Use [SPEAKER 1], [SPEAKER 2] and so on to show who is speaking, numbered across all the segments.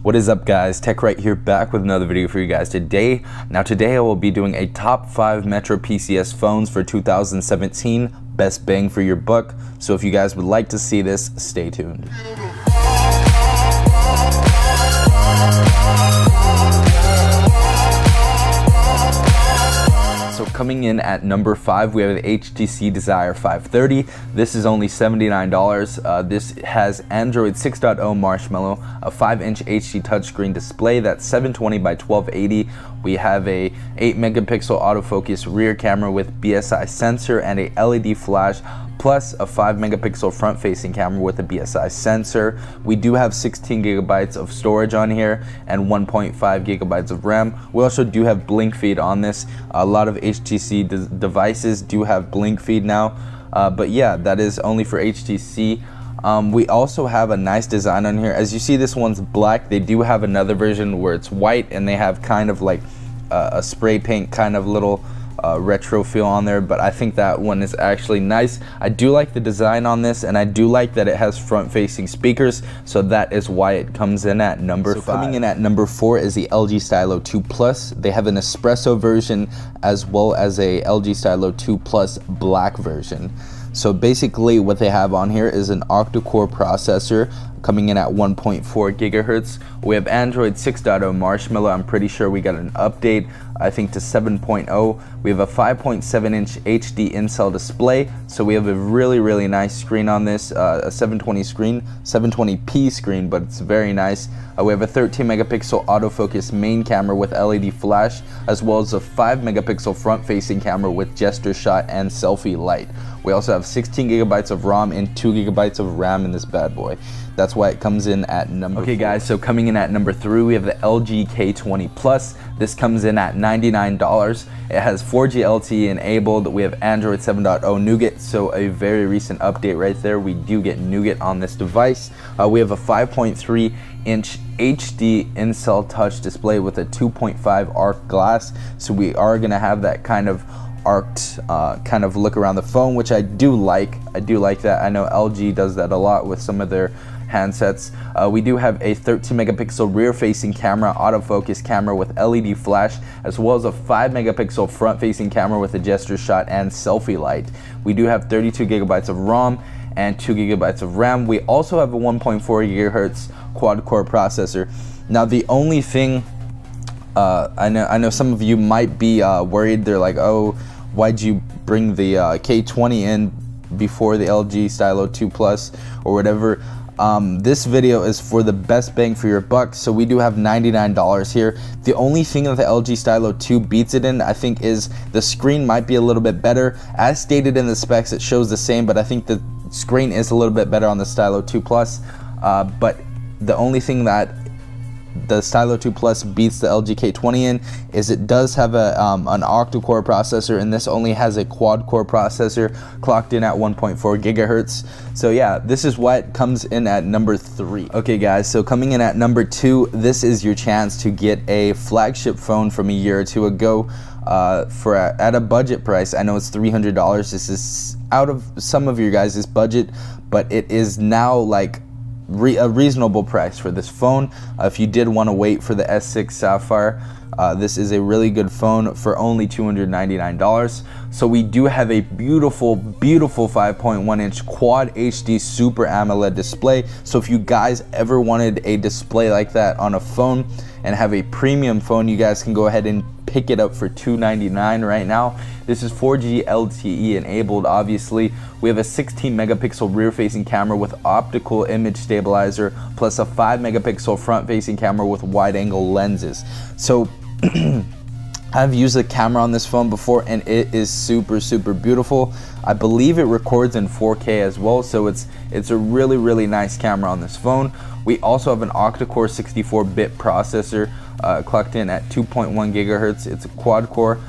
[SPEAKER 1] What is up, guys? TechRight here, back with another video for you guys today. Today I will be doing a top 5 MetroPCS phones for 2017, best bang for your buck. So if you guys would like to see this, stay tuned. So coming in at number 5, we have the HTC Desire 530. This is only $79. This has Android 6.0 Marshmallow, a 5-inch HD touchscreen display that's 720 by 1280. We have a 8-megapixel autofocus rear camera with BSI sensor and a LED flash, plus a 5-megapixel front-facing camera with a BSI sensor. We do have 16 gigabytes of storage on here and 1.5 gigabytes of RAM. We also do have blink feed on this. A lot of HTC devices do have blink feed now, but yeah, that is only for HTC. We also have a nice design on here. As you see, this one's black. They do have another version where it's white, and they have kind of like a spray paint kind of little retro feel on there, but I think that one is actually nice. I do like the design on this, and I do like that it has front-facing speakers, so that is why it comes in at number 5. Coming in at number 4 is the LG Stylo 2 Plus. They have an espresso version as well as a LG Stylo 2 Plus black version. So basically what they have on here is an octa-core processor coming in at 1.4 gigahertz. We have Android 6.0 Marshmallow. I'm pretty sure we got an update, I think, to 7.0. We have a 5.7-inch HD in-cell display, so we have a really nice screen on this, a 720p screen, but it's very nice. We have a 13-megapixel autofocus main camera with LED flash, as well as a 5-megapixel front-facing camera with gesture shot and selfie light. We also have 16 gigabytes of ROM and 2 gigabytes of RAM in this bad boy. That's why it comes in at number 4. Okay guys, so coming in at number 3, we have the LG K20 Plus. This comes in at $99. It has 4G LTE enabled. We have Android 7.0 Nougat, so a very recent update right there. We do get Nougat on this device. We have a 5.3-inch HD in-cell touch display with a 2.5 arc glass, so we are going to have that kind of arced kind of look around the phone, which I do like. I do like that. I know LG does that a lot with some of their handsets. We do have a 13-megapixel rear-facing camera, autofocus camera with LED flash, as well as a 5-megapixel front-facing camera with a gesture shot and selfie light. We do have 32 gigabytes of ROM and 2 gigabytes of RAM. We also have a 1.4 gigahertz quad-core processor. Now, the only thing I know some of you might be worried. They're like, oh, why'd you bring the K20 in before the LG Stylo 2 Plus or whatever? This video is for the best bang for your buck, so we do have $99 here. The only thing that the LG Stylo 2 beats it in, I think, is the screen might be a little bit better. As stated in the specs, it shows the same, but I think the screen is a little bit better on the Stylo 2 Plus. But the only thing that the Stylo 2 Plus beats the LG K20 in is it does have an octa-core processor, and this only has a quad-core processor clocked in at 1.4 gigahertz. So yeah, this is why it comes in at number 3. Okay guys, so coming in at number 2, this is your chance to get a flagship phone from a year or two ago at a budget price. I know it's $300. This is out of some of your guys' budget, but it is now like a reasonable price for this phone. If you did want to wait for the S6 Sapphire, this is a really good phone for only $299. So we do have a beautiful 5.1-inch quad HD Super AMOLED display. So if you guys ever wanted a display like that on a phone and have a premium phone, you guys can go ahead and pick it up for $299 right now. This is 4G LTE enabled, obviously. We have a 16-megapixel rear-facing camera with optical image stabilizer, plus a 5-megapixel front-facing camera with wide-angle lenses. So I've used the camera on this phone before, and it is super beautiful. I believe it records in 4K as well, so it's a really nice camera on this phone. We also have an octa-core 64-bit processor clocked in at 2.1 gigahertz. It's a quad-core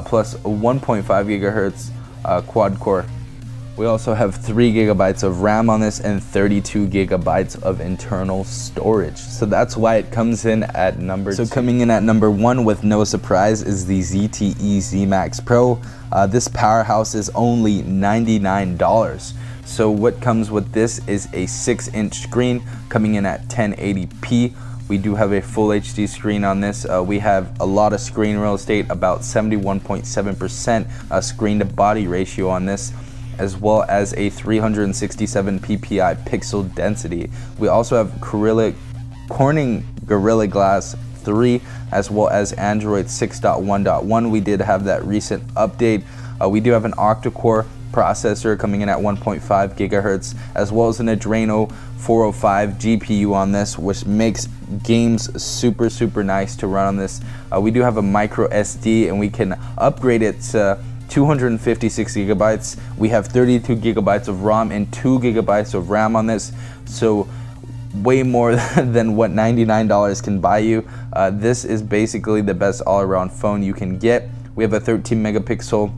[SPEAKER 1] plus a 1.5 gigahertz quad-core. We also have 3 gigabytes of RAM on this and 32 gigabytes of internal storage. So that's why it comes in at number 2. So coming in at number 1 with no surprise is the ZTE Zmax Pro. This powerhouse is only $99. So what comes with this is a 6-inch screen coming in at 1080p, We do have a full HD screen on this. We have a lot of screen real estate, about 71.7% screen to body ratio on this, as well as a 367 ppi pixel density. We also have Corning Gorilla Glass 3, as well as Android 6.1.1. We did have that recent update. We do have an octa-core processor coming in at 1.5 gigahertz, as well as an Adreno 405 GPU on this, which makes games super nice to run on this. We do have a micro SD, and we can upgrade it to 256 gigabytes. We have 32 gigabytes of ROM and 2 gigabytes of RAM on this, so way more than what $99 can buy you. This is basically the best all-around phone you can get. We have a 13 megapixel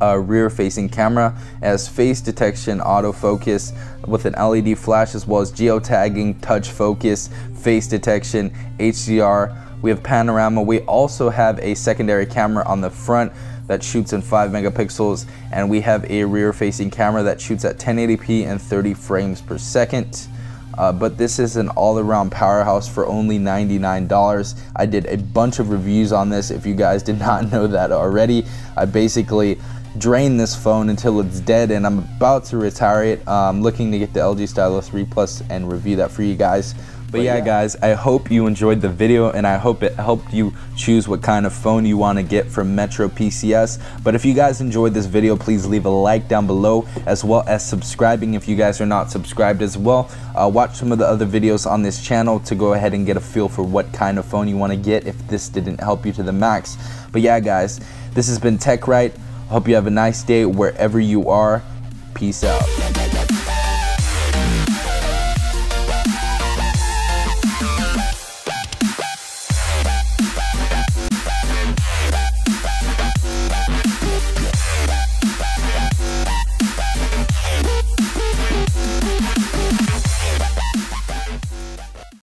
[SPEAKER 1] rear-facing camera, as face detection, autofocus with an LED flash, as well as geotagging, touch focus, face detection, HDR. We have panorama. We also have a secondary camera on the front that shoots in 5 megapixels, and we have a rear-facing camera that shoots at 1080p and 30 frames per second. But this is an all-around powerhouse for only $99. I did a bunch of reviews on this, if you guys did not know that already. I basically drained this phone until it's dead, and I'm about to retire it. I'm looking to get the LG Stylo 3 Plus and review that for you guys. But yeah, guys, I hope you enjoyed the video, and I hope it helped you choose what kind of phone you want to get from MetroPCS. But if you guys enjoyed this video, please leave a like down below, as well as subscribing if you guys are not subscribed as well. Watch some of the other videos on this channel to go ahead and get a feel for what kind of phone you want to get if this didn't help you to the max. But yeah, guys, this has been TechRight. Hope you have a nice day wherever you are. Peace out.